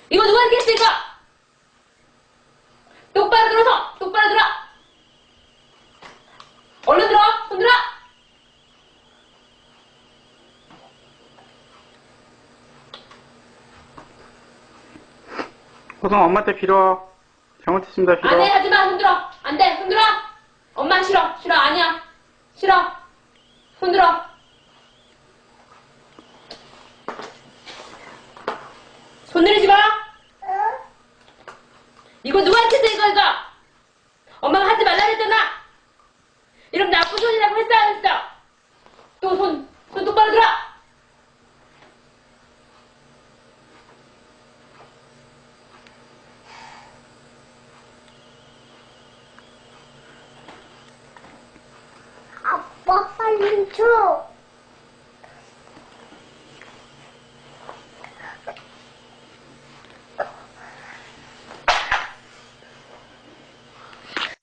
이거 누가 이렇게 했어, 이거? 똑바로 들어서! 똑바로 들어! 얼른 들어! 손 들어! 호성 엄마한테 빌어. 잘못했습니다. 빌어. 안 해, 하지 마, 손 들어! 안 돼, 손 들어! 엄마 싫어, 싫어, 아니야. 싫어. 손 들어. 손 내리지 마! 이거 누가 했어, 이거? 엄마가 하지 말라 그랬잖아! 이런 나쁜 손이라고 했어, 안 했어? 또 손 똑바로 들어! 아빠 빨리 줘.